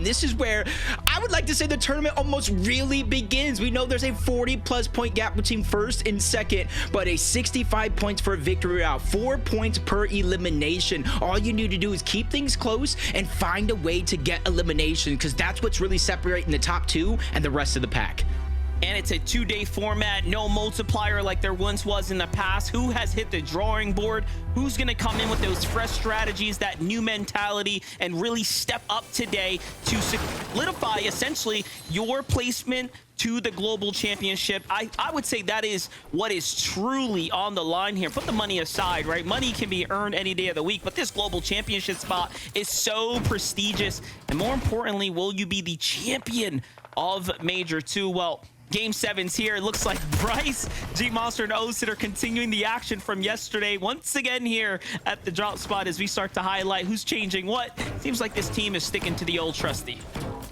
this is where I would like to say the tournament almost really begins. We know there's a 40+ point gap between first and second, but a 65 points for a victory route, 4 points per elimination. All you need to do is keep things close and find a way to get elimination, because that's what's really separating the top two and the rest of the pack. And it's a 2-day format, no multiplier like there once was in the past. Who has hit the drawing board? Who's going to come in with those fresh strategies, that new mentality, and really step up today to solidify essentially your placement to the global championship? I would say that is what is truly on the line here. Put the money aside, right? Money can be earned any day of the week, but this global championship spot is so prestigious. And more importantly, will you be the champion of Major 2? Well, Game 7's here. It looks like Bryce, G-Monster, and Osid are continuing the action from yesterday once again here at the drop spot as we start to highlight who's changing what. Seems like this team is sticking to the old trusty.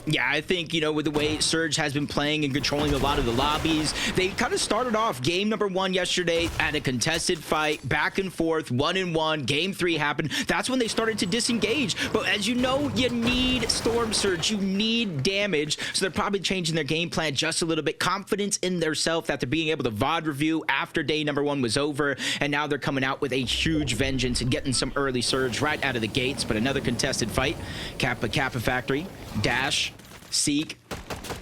Yeah, I think, you know, with the way Surge has been playing and controlling a lot of the lobbies, they kind of started off game number 1 yesterday at a contested fight, back and forth, 1-1. Game 3 happened. That's when they started to disengage. But as you know, you need Storm Surge. You need damage. So they're probably changing their game plan just a little bit. Confidence in their self after being able to VOD review after day number 1 was over. And now they're coming out with a huge vengeance and getting some early Surge right out of the gates. But another contested fight. Kappa Factory, Dash, Seek,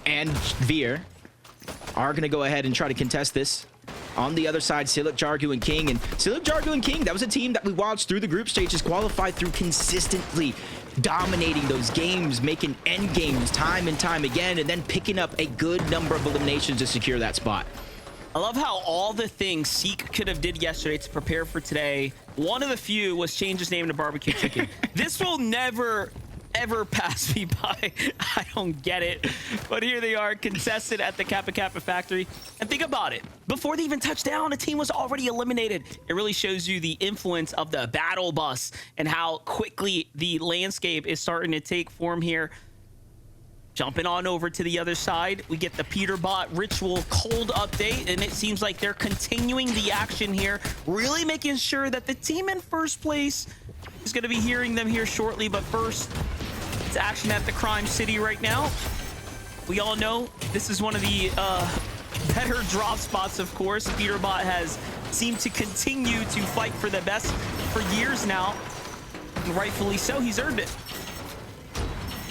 and Veer are going to go ahead and try to contest this. On the other side, Silic, Jargu, and King. And Silic, Jargu, and King, that was a team that we watched through the group stages, qualified through consistently dominating those games, making end games time and time again, and then picking up a good number of eliminations to secure that spot. I love how all the things Seek could have did yesterday to prepare for today, one of the few was change his name to Barbecue Chicken. This will never ever pass me by. I don't get it. But here they are, contested at the Kappa Factory. And think about it. Before they even touched down, a team was already eliminated. It really shows you the influence of the battle bus and how quickly the landscape is starting to take form here. Jumping on over to the other side, we get the PeterBot Ritual cold update, and it seems like they're continuing the action here, really making sure that the team in first place is going to be hearing them here shortly. But first, it's action at the Crime City right now. We all know this is one of the better drop spots, of course. PeterBot has seemed to continue to fight for the best for years now, and rightfully so. He's earned it.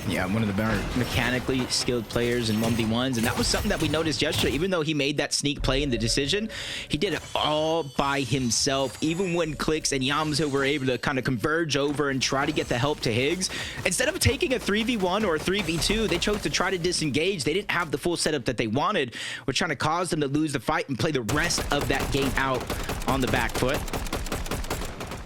Yeah, one of the better mechanically skilled players in 1v1s, and that was something that we noticed yesterday. Even though he made that sneak play in the decision, he did it all by himself. Even when Clicks and Yamza were able to kind of converge over and try to get the help to Higgs, instead of taking a 3v1 or a 3v2, they chose to try to disengage. They didn't have the full setup that they wanted. We're trying to cause them to lose the fight and play the rest of that game out on the back foot.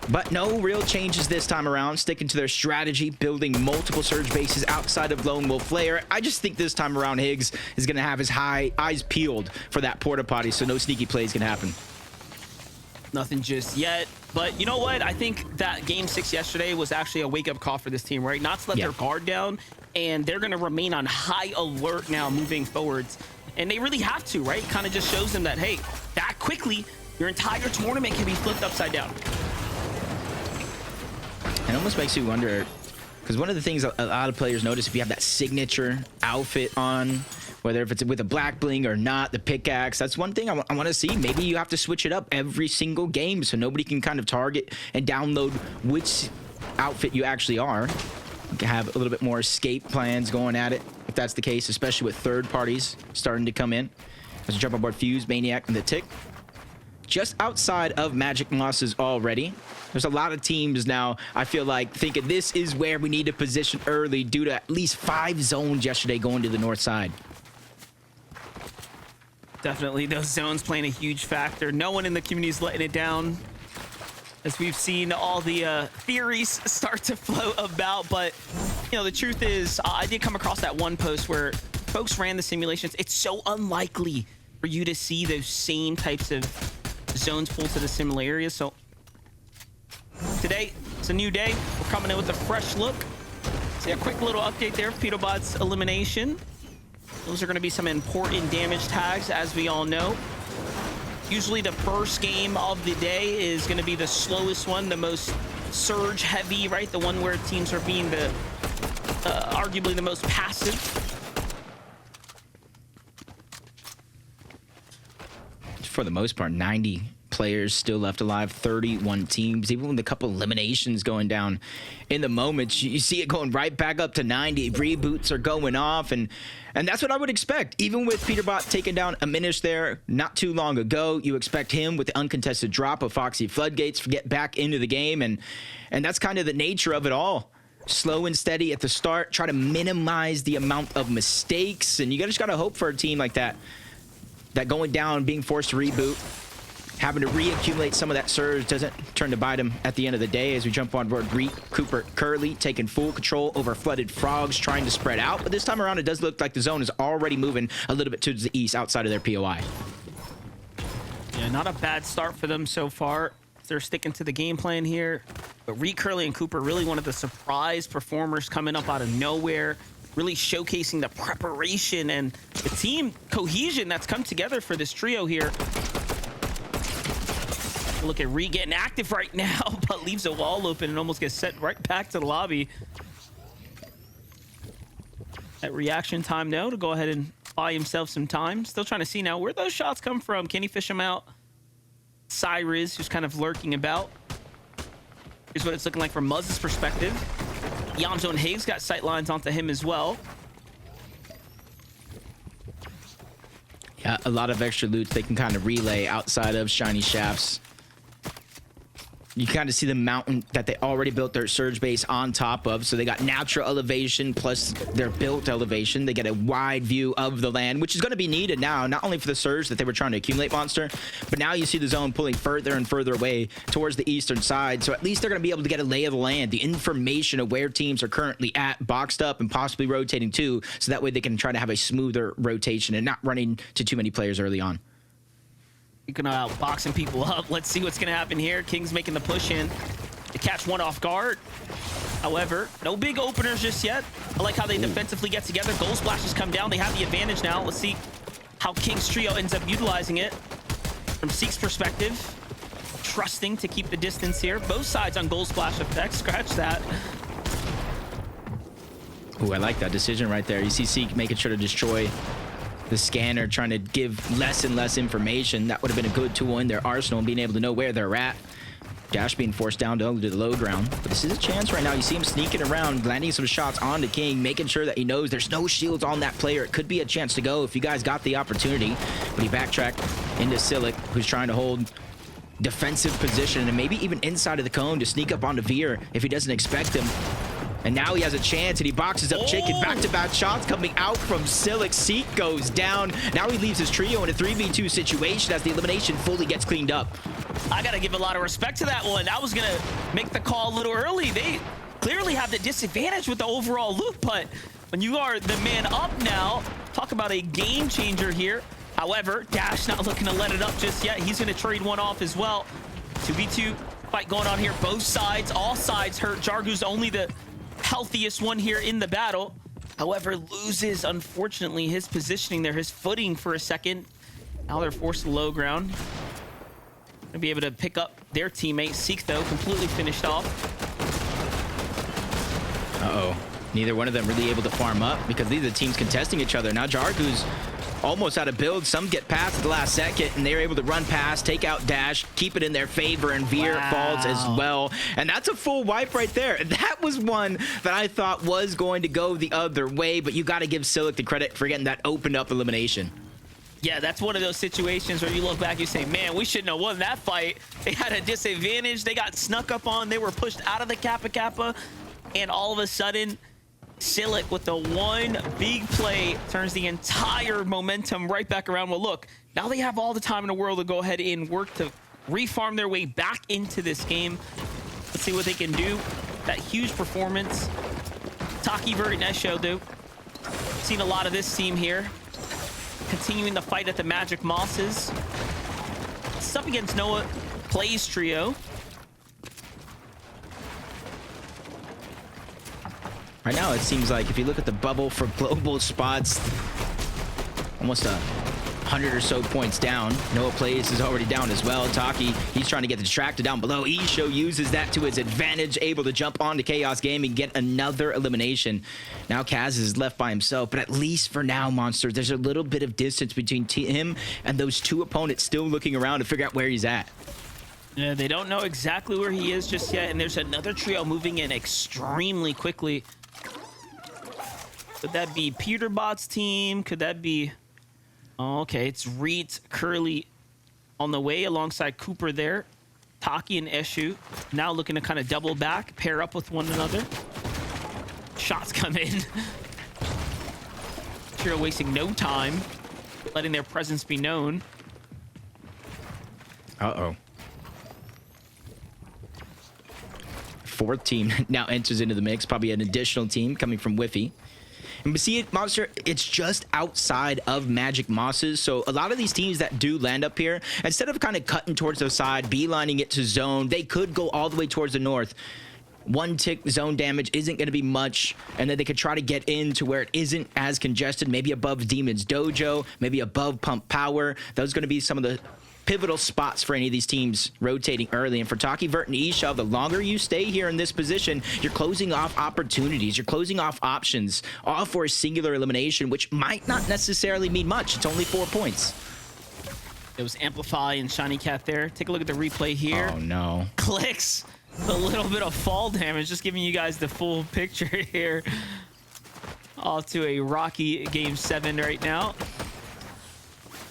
But no real changes this time around, sticking to their strategy, building multiple Surge bases outside of Lone Wolf Flare. I just think this time around Higgs is going to have his eyes peeled for that porta potty, so no sneaky plays can happen. Nothing just yet. But you know what? I think that game 6 yesterday was actually a wake-up call for this team, right? Not to let their guard down, and they're going to remain on high alert now moving forwards. And they really have to, right? Kind of just shows them that, hey, that quickly, your entire tournament can be flipped upside down. It almost makes you wonder, because one of the things a lot of players notice, if you have that signature outfit on, whether if it's with a black bling or not, the pickaxe, that's one thing I want to see. Maybe you have to switch it up every single game so nobody can kind of target and download which outfit you actually are. You can have a little bit more escape plans going at it, if that's the case, especially with third parties starting to come in. Let's jump on board Fuse, Maniac, and the Tick. Just outside of Magic Mosses already. There's a lot of teams now, I feel like, thinking this is where we need to position early due to at least 5 zones yesterday going to the north side. Definitely, those zones playing a huge factor. No one in the community is letting it down, as we've seen all the theories start to float about. But, you know, the truth is, I did come across that one post where folks ran the simulations. It's so unlikely for you to see those same types of zones pull to the similar areas. So today, it's a new day. We're coming in with a fresh look. So a quick little update there for PeterBot's elimination. Those are going to be some important damage tags, as we all know. Usually the first game of the day is going to be the slowest one, the most surge heavy, right? The one where teams are being the arguably the most passive. For the most part, 90 players still left alive, 31 teams, even with a couple eliminations going down in the moment. You see it going right back up to 90. Reboots are going off, and that's what I would expect. Even with PeterBot taking down a Minish there not too long ago, you expect him with the uncontested drop of Foxy Floodgates to get back into the game, and that's kind of the nature of it all. Slow and steady at the start, try to minimize the amount of mistakes, and you just gotta hope for a team like that going down, being forced to reboot, having to reaccumulate some of that surge doesn't turn to bite him at the end of the day. As we jump on board, Reek, Cooper, Curly taking full control over Flooded Frogs, trying to spread out. But this time around, it does look like the zone is already moving a little bit to the east outside of their POI. Yeah, not a bad start for them so far. They're sticking to the game plan here. But Reek, Curly, and Cooper, really one of the surprise performers coming up out of nowhere, really showcasing the preparation and the team cohesion that's come together for this trio here. Look at Reek getting active right now, but leaves a wall open and almost gets sent right back to the lobby. That reaction time now to go ahead and buy himself some time. Still trying to see now where those shots come from. Can he fish them out? Cyrus, who's kind of lurking about. Here's what it's looking like from Muzz's perspective. Yamzo and Higgs got sight lines onto him as well. Yeah, a lot of extra loot they can kind of relay outside of Shiny Shafts. You kind of see the mountain that they already built their surge base on top of. So they got natural elevation plus their built elevation. They get a wide view of the land, which is going to be needed now, not only for the surge that they were trying to accumulate monster, but now you see the zone pulling further and further away towards the eastern side. So at least they're going to be able to get a lay of the land, the information of where teams are currently at, boxed up and possibly rotating too. So that way they can try to have a smoother rotation and not running to too many players early on. You can boxing people up. Let's see what's going to happen here. King's making the push in to catch one off guard. However, no big openers just yet. I like how they defensively get together. Gold splashes come down. They have the advantage now. Let's see how King's trio ends up utilizing it. From Seek's perspective, trusting to keep the distance here. Both sides on gold splash effect. Scratch that. Ooh, I like that decision right there. You see Seek making sure to destroy the scanner, trying to give less and less information. That would have been a good tool in their arsenal and being able to know where they're at. Dash being forced down to the low ground. But this is a chance right now. You see him sneaking around, landing some shots onto King, making sure that he knows there's no shields on that player. It could be a chance to go if you guys got the opportunity. But he backtracked into Silic, who's trying to hold defensive position and maybe even inside of the cone to sneak up onto Veer if he doesn't expect him. And now he has a chance, and he boxes up Chicken. Back-to-back shots coming out from Silic. Seek goes down. Now he leaves his trio in a 3v2 situation as the elimination fully gets cleaned up. I got to give a lot of respect to that one. I was going to make the call a little early. They clearly have the disadvantage with the overall loot, but when you are the man up now, talk about a game changer here. However, Dash not looking to let it up just yet. He's going to trade one off as well. 2v2 fight going on here. Both sides, all sides hurt. Jargu's only the healthiest one here in the battle. However, loses, unfortunately, his positioning there, his footing for a second. Now they're forced to low ground. Gonna be able to pick up their teammate. Seek, though, completely finished off. Uh-oh. Neither one of them really able to farm up because these are the teams contesting each other. Now Jargu's almost out of build. Some get past at the last second, and they're able to run past, take out Dash, keep it in their favor, and Veer falls as well. And that's a full wipe right there. That was one that I thought was going to go the other way, but you got to give Silic the credit for getting that opened up elimination. Yeah, that's one of those situations where you look back, you say, man, we shouldn't have won that fight. They had a disadvantage. They got snuck up on. They were pushed out of the Kappa Kappa, and all of a sudden, Silic with the one big play turns the entire momentum right back around. Well, look, now they have all the time in the world to go ahead and work to refarm their way back into this game. Let's see what they can do. That huge performance. Taki Vert Nesho, dude. Seen a lot of this team here. Continuing the fight at the Magic Mosses. It's up against Noah Plays Trio. Right now, it seems like if you look at the bubble for global spots, almost a 100 or so points down. Noah Plays is already down as well. Taki, he's trying to get distracted down below. Isho uses that to his advantage, able to jump onto Chaos Gaming, get another elimination. Now Kaz is left by himself, but at least for now, Monster, there's a little bit of distance between him and those two opponents still looking around to figure out where he's at. Yeah, they don't know exactly where he is just yet, and there's another trio moving in extremely quickly. Could that be PeterBot's team? Could that be... Oh, okay, it's Reet, Curly on the way alongside Cooper there. Taki and Eshu now looking to kind of double back, pair up with one another. Shots come in. Trio wasting no time, letting their presence be known. Uh-oh. Fourth team now enters into the mix, probably an additional team coming from Whiffy. And we see it, Monster, it's just outside of Magic Mosses. So a lot of these teams that do land up here, instead of kind of cutting towards the side, beelining it to zone, they could go all the way towards the north. One tick zone damage isn't going to be much, and then they could try to get into where it isn't as congested, maybe above Demon's Dojo, maybe above Pump Power. Those are going to be some of the pivotal spots for any of these teams rotating early. And for Taki, Vert, and Isha, the longer you stay here in this position, you're closing off opportunities. You're closing off options, all for a singular elimination, which might not necessarily mean much. It's only 4 points. It was Amplify and Shiny Cat there. Take a look at the replay here. Oh, no. Clicks. A little bit of fall damage. Just giving you guys the full picture here. Off to a rocky Game 7 right now.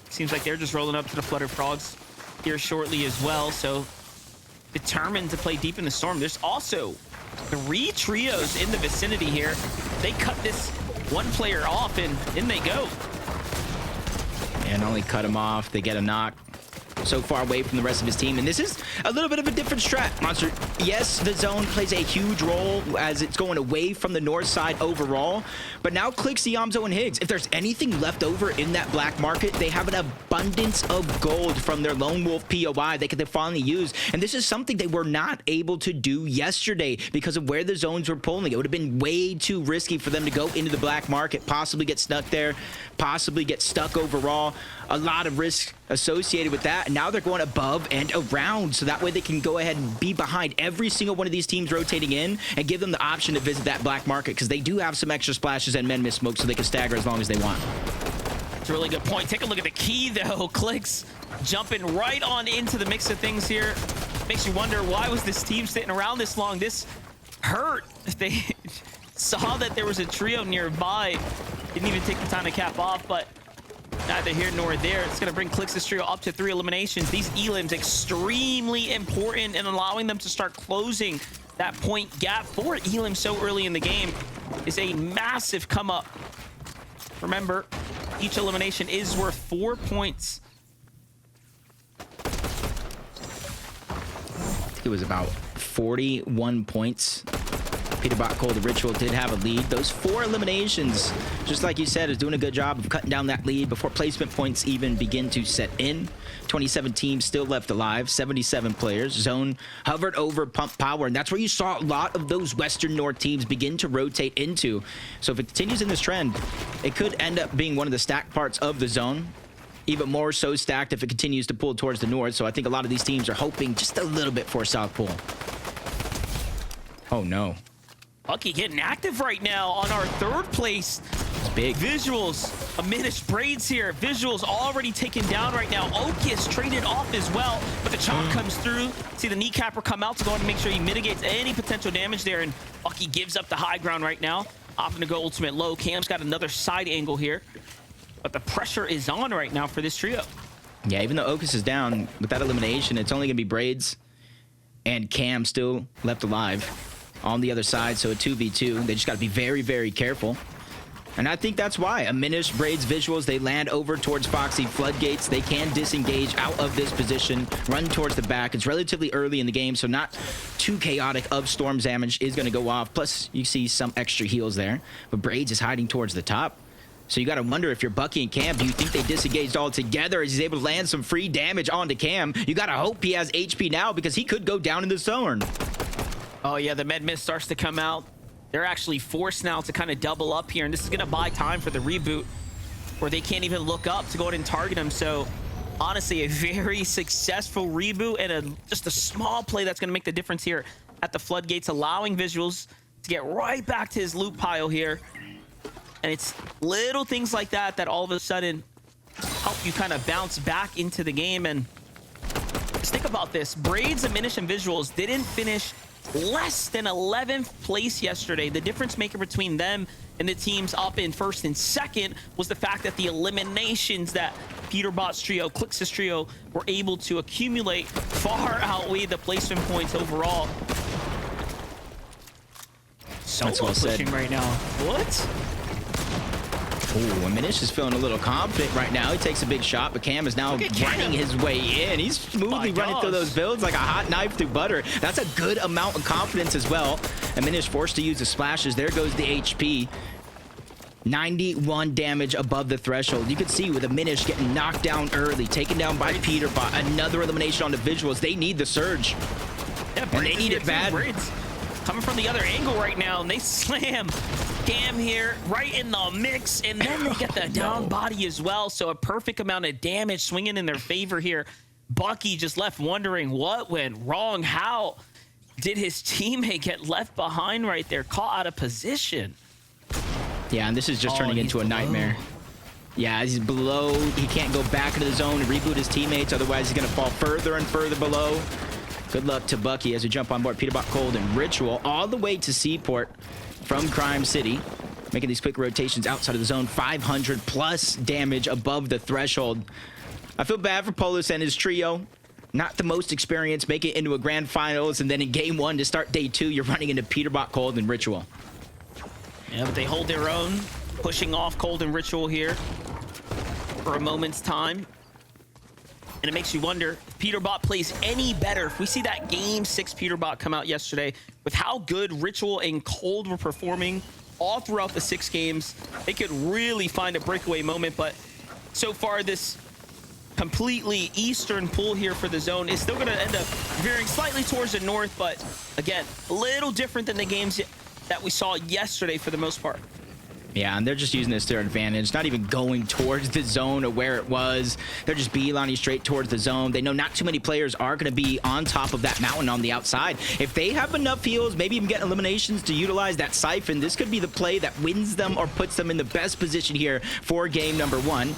Seems like they're just rolling up to the Flutter Frogs here shortly as well. So determined to play deep in the storm. There's also 3 trios in the vicinity here. They cut this one player off and in they go. And only cut him off. They get a knock. So far away from the rest of his team, and this is a little bit of a different strat, Monster. Yes, the zone plays a huge role as it's going away from the north side overall, but now Click, Siamzo, and Higgs, if there's anything left over in that black market, they have an abundance of gold from their Lone Wolf POI they could finally use, and this is something they were not able to do yesterday because of where the zones were pulling. It would have been way too risky for them to go into the black market, possibly get stuck there, possibly get stuck overall. A lot of risk associated with that, and now they're going above and around, so that way they can go ahead and be behind every single one of these teams rotating in and give them the option to visit that black market, because they do have some extra splashes and men miss smoke, so they can stagger as long as they want. It's a really good point. Take a look at the key though. Clicks jumping right on into the mix of things here. Makes you wonder, why was this team sitting around this long? This hurt. They saw that there was a trio nearby, didn't even take the time to cap off, but neither here nor there. It's going to bring Clicks' trio up to 3 eliminations. These elims extremely important in allowing them to start closing that point gap for elim so early in the game is a massive come up. Remember, each elimination is worth 4 points. It was about 41 points. PeterBot Cole, the Ritual, did have a lead. Those 4 eliminations, just like you said, is doing a good job of cutting down that lead before placement points even begin to set in. 27 teams still left alive, 77 players. Zone hovered over Pump Power, and that's where you saw a lot of those Western North teams begin to rotate into. So if it continues in this trend, it could end up being one of the stacked parts of the zone. Even more so stacked if it continues to pull towards the north. So I think a lot of these teams are hoping just a little bit for South Pool. Oh, no. Bucky getting active right now on our 3rd place. It's big. Visuals, Aminish Braids here. Visuals already taken down right now. Okus traded off as well, but the chomp comes through. See the kneecapper come out to go ahead and make sure he mitigates any potential damage there, and Bucky gives up the high ground right now. Opting to go ultimate low. Cam's got another side angle here, but the pressure is on right now for this trio. Yeah, even though Okus is down, with that elimination, it's only going to be Braids and Cam still left alive on the other side, so a 2v2. They just got to be very, very careful. And I think that's why Aminish, Braids, Visuals, they land over towards Foxy Floodgates. They can disengage out of this position, run towards the back. It's relatively early in the game, so not too chaotic of storm damage is going to go off. Plus, you see some extra heals there. But Braids is hiding towards the top. So you got to wonder, if you're Bucky and Cam, do you think they disengaged all together as he's able to land some free damage onto Cam? You got to hope he has HP now, because he could go down in the zone. Oh yeah, the med mist starts to come out. They're actually forced now to kind of double up here, and this is going to buy time for the reboot. or they can't even look up to go ahead and target him. So honestly, a very successful reboot and just a small play that's going to make the difference here at the floodgates, allowing Visuals to get right back to his loot pile here. And it's little things like that that all of a sudden help you kind of bounce back into the game. And just think about this. Braids, Diminish, and Visuals didn't finish less than 11th place yesterday. The difference maker between them and the teams up in first and second was the fact that the eliminations that PeterBot's trio, Clix's trio, were able to accumulate far outweighed the placement points overall. So That's well pushing said. right now. What? Ooh, Minish is feeling a little confident right now. He takes a big shot, but Cam is now Look at Cam. running his way in. He's smoothly running through those builds like a hot knife through butter. That's a good amount of confidence as well. And Minish forced to use the splashes. There goes the HP. 91 damage above the threshold. You can see with the Minish getting knocked down early, taken down by PeterBot. Another elimination on the Visuals. They need the surge. Yeah, And they need it bad. Braids coming from the other angle right now, and they slam Cam here right in the mix, and then they get the down body as well. So a perfect amount of damage swinging in their favor here. Bucky just left wondering what went wrong. How did his teammate get left behind right there, caught out of position? Yeah, and this is just turning into a nightmare. Yeah, he's below. He can't go back into the zone and reboot his teammates. Otherwise, he's going to fall further and further below. Good luck to Bucky as we jump on board PeterBot, Cold, and Ritual all the way to Seaport from Crime City, making these quick rotations outside of the zone. 500 plus damage above the threshold. I feel bad for Polus and his trio. Not the most experienced, make it into a grand finals, and then in game one to start day two, you're running into PeterBot, Cold, and Ritual. Yeah, but they hold their own, pushing off Cold and Ritual here for a moment's time. And it makes you wonder if PeterBot plays any better. If we see that game 6 PeterBot come out yesterday with how good Ritual and Cold were performing all throughout the 6 games, they could really find a breakaway moment. But so far, this completely eastern pool here for the zone is still going to end up veering slightly towards the north. But again, a little different than the games that we saw yesterday for the most part. Yeah, and they're just using this to their advantage, not even going towards the zone or where it was. They're just beelining straight towards the zone. They know not too many players are going to be on top of that mountain on the outside. If they have enough heals, maybe even get eliminations to utilize that siphon, this could be the play that wins them or puts them in the best position here for game number 1.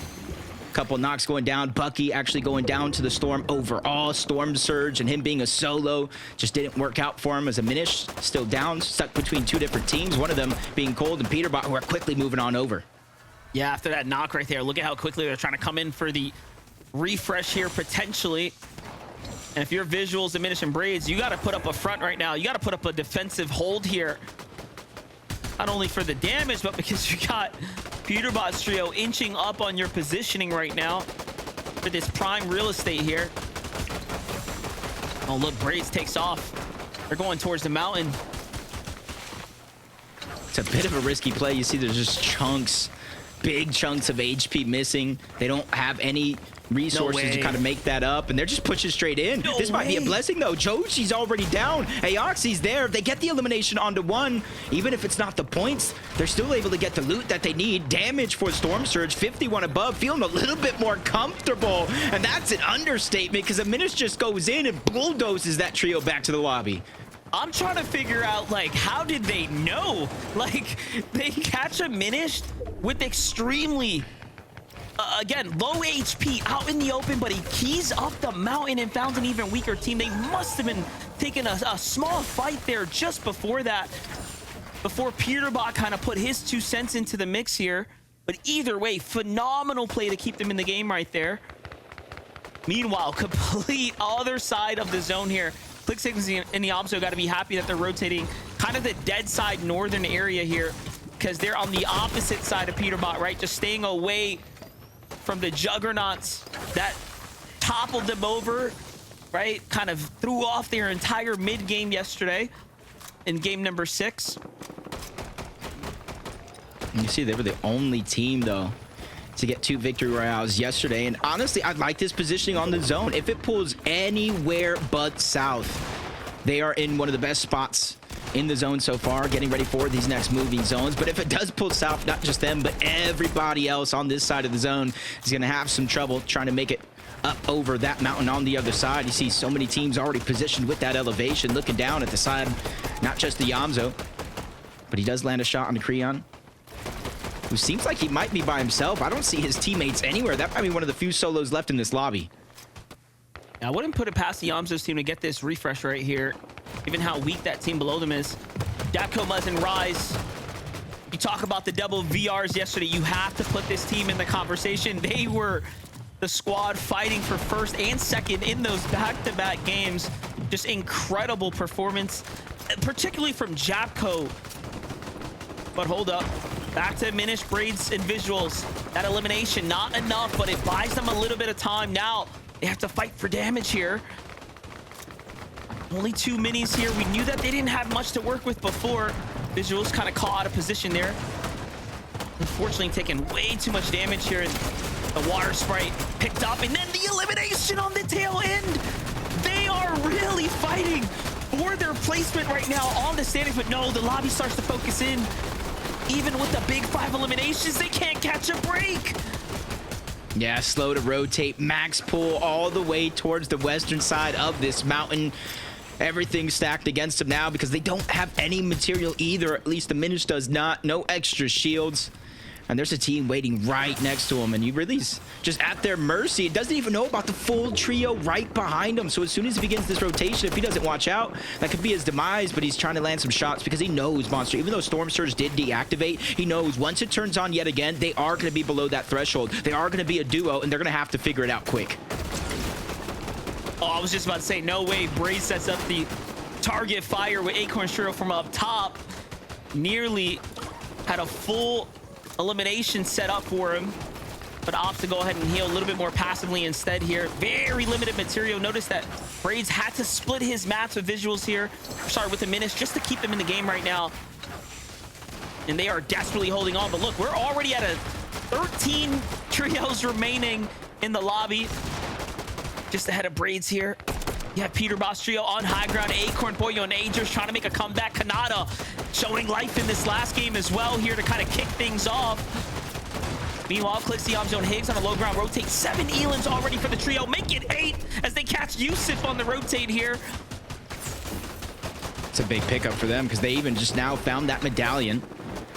Couple knocks going down. Bucky actually going down to the Storm overall. Storm Surge and him being a solo just didn't work out for him as a Minish still down, stuck between 2 different teams. One of them being Cold and PeterBot, who are quickly moving on over. Yeah, after that knock right there, look at how quickly they're trying to come in for the refresh here potentially. And if you're Visuals, Diminish, and Braids, you got to put up a front right now. You got to put up a defensive hold here. Not only for the damage, but because you got PeterBot's trio inching up on your positioning right now for this prime real estate here. Oh, look, Braids takes off. They're going towards the mountain. It's a bit of a risky play. You see there's just chunks, big chunks of HP missing. They don't have any resources to kind of make that up, and they're just pushing straight in. This might be a blessing though. Joshi's already down. Aoxy's there. They get the elimination onto 1. Even if it's not the points, they're still able to get the loot that they need. Damage for Storm Surge, 51 above, feeling a little bit more comfortable, and that's an understatement because a Minish just goes in and bulldozes that trio back to the lobby. I'm trying to figure out, like, how did they know? Like, they catch a Minish with extremely again, low HP out in the open, but he keys up the mountain and found an even weaker team. They must have been taking a small fight there just before that, before PeterBot kind of put his 2 cents into the mix here. But either way, phenomenal play to keep them in the game right there. Meanwhile, complete other side of the zone here. Climactic and the Obso got to be happy that they're rotating kind of the dead side northern area here, because they're on the opposite side of PeterBot, right? Just staying away from the juggernauts that toppled them over, right? Kind of threw off their entire mid game yesterday in game number 6. You see, they were the only team though to get 2 victory royales yesterday, and honestly, I like this positioning on the zone. If it pulls anywhere but south, they are in one of the best spots in the zone so far, getting ready for these next moving zones. But if it does pull south, not just them, but everybody else on this side of the zone is going to have some trouble trying to make it up over that mountain on the other side. You see so many teams already positioned with that elevation, looking down at the side, not just the Yamzo, but he does land a shot on the Creon, who seems like he might be by himself. I don't see his teammates anywhere. That might be one of the few solos left in this lobby. I wouldn't put it past the Yamzo's team to get this refresh right here, given how weak that team below them is. Dabco, Muzz, and Rise. You talk about the double VRs yesterday. You have to put this team in the conversation. They were the squad fighting for first and second in those back-to-back games. Just incredible performance, particularly from Japco. But hold up. Back to Minish, Braids, and Visuals. That elimination, not enough, but it buys them a little bit of time. Now, they have to fight for damage here. Only 2 minis here. We knew that they didn't have much to work with before. Visuals kind of caught out of position there. Unfortunately, taking way too much damage here. And the water sprite picked up, and then the elimination on the tail end. They are really fighting for their placement right now on the standings, but no, the lobby starts to focus in. Even with the big 5 eliminations, they can't catch a break. Yeah, slow to rotate. Max pull all the way towards the western side of this mountain. Everything's stacked against them now because they don't have any material either. At least the Minish does not. No extra shields. And there's a team waiting right next to him, and he really is just at their mercy. It doesn't even know about the full trio right behind him. So as soon as he begins this rotation, if he doesn't watch out, that could be his demise. But he's trying to land some shots because he knows Monster, even though Storm Surge did deactivate, he knows once it turns on yet again, they are going to be below that threshold. They are going to be a duo, and they're going to have to figure it out quick. Oh, I was just about to say, no way. Braze sets up the target fire with Acorn Trio from up top. Nearly had a full elimination set up for him, but opts to go ahead and heal a little bit more passively instead here. Very limited material. Notice that Braids had to split his mats with Visuals here. Sorry, with the Menace, just to keep them in the game right now. And they are desperately holding on. But look, we're already at a 13 trios remaining in the lobby. Just ahead of Braids here. You have PeterBot trio on high ground. Acorn, Pollo, and Agers trying to make a comeback. Kanata showing life in this last game as well here to kind of kick things off. Meanwhile, clicks the Yamzo and Higgs on a low ground rotate. 7 Elans already for the trio. Make it 8 as they catch Yusuf on the rotate here. It's a big pickup for them because they even just now found that medallion.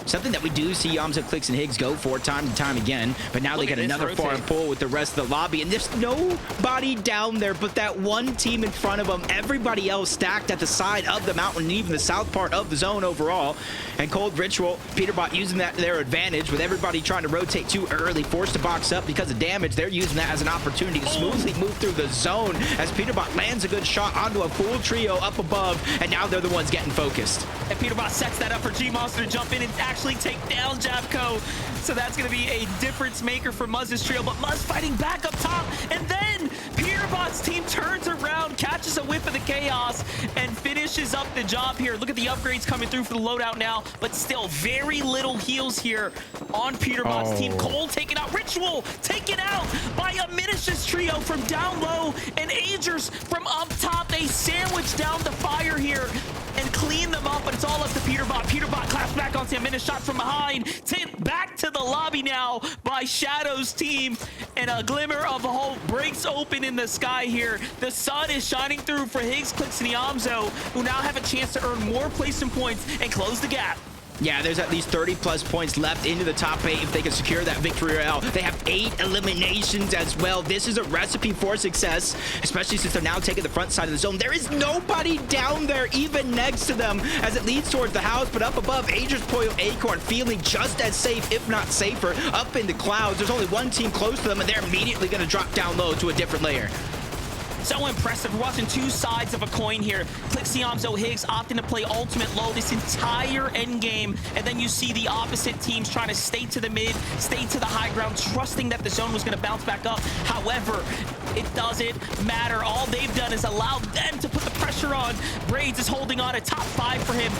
Something that we do see Yamzo, Clicks, and Higgs go for time and time again. But now they get another foreign pull with the rest of the lobby. And there's nobody down there but that one team in front of them. Everybody else stacked at the side of the mountain and even the south part of the zone overall. And Cold Ritual, PeterBot using that to their advantage with everybody trying to rotate too early, forced to box up because of damage. They're using that as an opportunity to smoothly move through the zone as PeterBot lands a good shot onto a full trio up above. And now they're the ones getting focused. And PeterBot sets that up for G-Monster to jump in and actually take down Japco. So that's going to be a difference maker for Muzz's trio. But Muzz fighting back up top. And then PeterBot's team turns around, catches a whiff of the chaos, and finishes up the job here. Look at the upgrades coming through for the loadout now. But still very little heals here on PeterBot's team. Cole taken out. Ritual taken out by a Minish's trio from down low. And Agers from up top. They sandwich down the fire here and clean them up, but it's all up to PeterBot. PeterBot claps back onto a Minish shot from behind. Back to the lobby now by Shadow's team, and a glimmer of hope breaks open in the sky here. The sun is shining through for Higgs, Clicks, and Yamzo, who now have a chance to earn more placement points and close the gap. Yeah, there's at least 30+ points left into the top 8 if they can secure that victory royale. They have 8 eliminations as well. This is a recipe for success, especially since they're now taking the front side of the zone. There is nobody down there even next to them as it leads towards the house, but up above, Agers, Pollo, Acorn feeling just as safe, if not safer, up in the clouds. There's only one team close to them, and they're immediately going to drop down low to a different layer. So impressive. We're watching two sides of a coin here. Clicks, Yamzo, Higgs opting to play ultimate low this entire end game, and then you see the opposite teams trying to stay to the mid, stay to the high ground, trusting that the zone was going to bounce back up. However, it doesn't matter. All they've done is allowed them to put the pressure on. Braids is holding on a top 5 for him.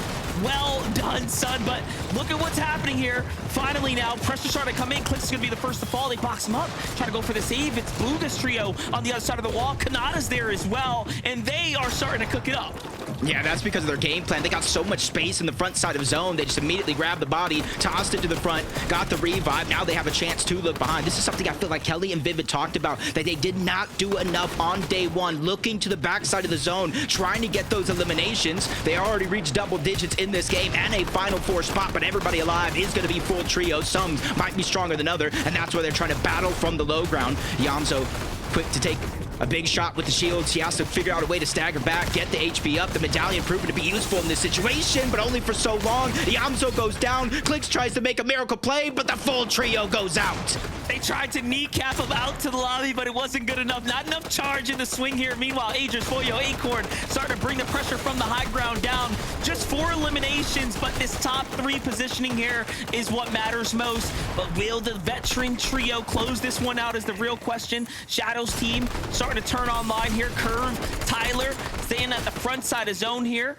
Well done, son, but look at what's happening here. Finally now, pressure starting to come in. Clicks is going to be the first to fall. They box him up, try to go for the save. It's Blue, this trio on the other side of the wall. Kanata's there as well, and they are starting to cook it up. Yeah, that's because of their game plan. They got so much space in the front side of zone. They just immediately grabbed the body, tossed it to the front, got the revive. Now they have a chance to look behind. This is something I feel like Kelly and Vivid talked about, that they did not do enough on day one, looking to the backside of the zone, trying to get those eliminations. They already reached double digits in this game and a final four spot, but everybody alive is going to be full trio. Some might be stronger than other, and that's where they're trying to battle from the low ground. Yamso quick to take a big shot with the shields. He has to figure out a way to stagger back, get the HP up. The medallion proven to be useful in this situation, but only for so long. Yamso goes down. Clicks tries to make a miracle play, but the full trio goes out. They tried to kneecap him out to the lobby, but it wasn't good enough. Not enough charge in the swing here. Meanwhile, Aegis, Pollo, Acorn starting to bring the pressure from the high ground down. Just 4 eliminations, but this top 3 positioning here is what matters most. But will the veteran trio close this one out is the real question. Shadow's team starting to turn online here. Curve, Tyler staying at the front side of zone here.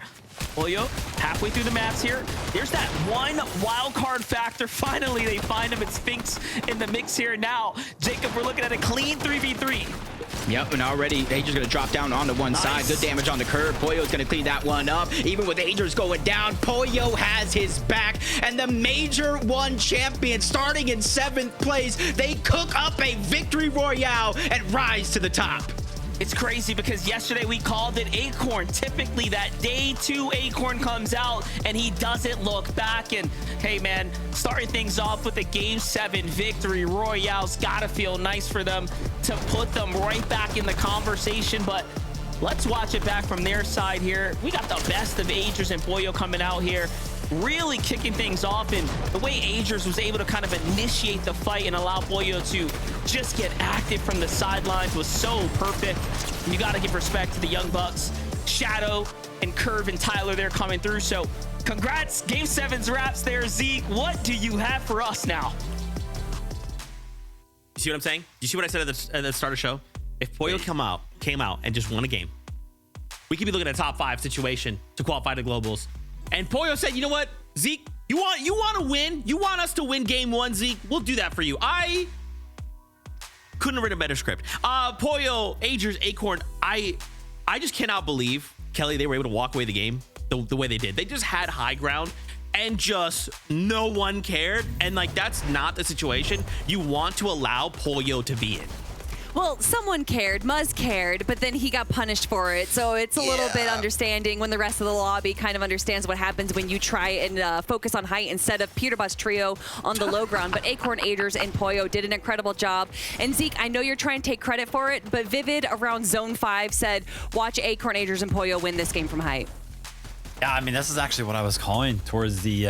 Pollo halfway through the maps here. There's that one wild card factor. Finally, they find him. It's Sphinx in the mix here now. Jacob, we're looking at a clean 3v3. Yep, and already Aegis going to drop down onto one side. Good damage on the curve. Pollo's going to clean that one up. Even with Aegis going down, Pollo has his back. And the Major 1 champion starting in 7th place. They cook up a victory royale and rise to the top. It's crazy because yesterday we called it Acorn. Typically that day 2 Acorn comes out and he doesn't look back. And hey man, starting things off with a game 7 victory royale's gotta feel nice for them to put them right back in the conversation. But let's watch it back from their side here. We got the best of Aegis and Pollo coming out here, really kicking things off, and the way Aegis was able to kind of initiate the fight and allow Pollo to just get active from the sidelines was so perfect. You got to give respect to the Young Bucks, Shadow and Curve and Tyler there coming through. So congrats, game 7's wraps there. Zeke, what do you have for us now? You see what I'm saying? You see what I said at the start of the show? If Pollo came out and just won a game, we could be looking at a top 5 situation to qualify to globals. And Pollo said, you know what, Zeke, you want to win? You want us to win game 1, Zeke? We'll do that for you. I couldn't have written a better script. Pollo, Aegis, Acorn, I just cannot believe, Kelly, they were able to walk away the game the way they did. They just had high ground and just no one cared. And like, that's not the situation you want to allow Pollo to be in. Well, someone cared, Muzz cared, but then he got punished for it. So it's a little bit understanding when the rest of the lobby kind of understands what happens when you try and focus on height instead of PeterBot's trio on the low ground. But Acorn, Aegis, and Pollo did an incredible job. And Zeke, I know you're trying to take credit for it, but Vivid around Zone 5 said, watch Acorn, Aegis, and Pollo win this game from height. Yeah, I mean, this is actually what I was calling towards the,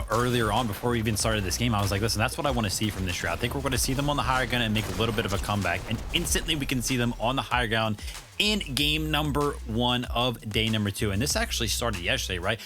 earlier on before we even started this game. I was like, listen, that's what I want to see from this year. I think we're going to see them on the higher ground and make a little bit of a comeback. And instantly we can see them on the higher ground in game number 1 of day number 2. And this actually started yesterday, right?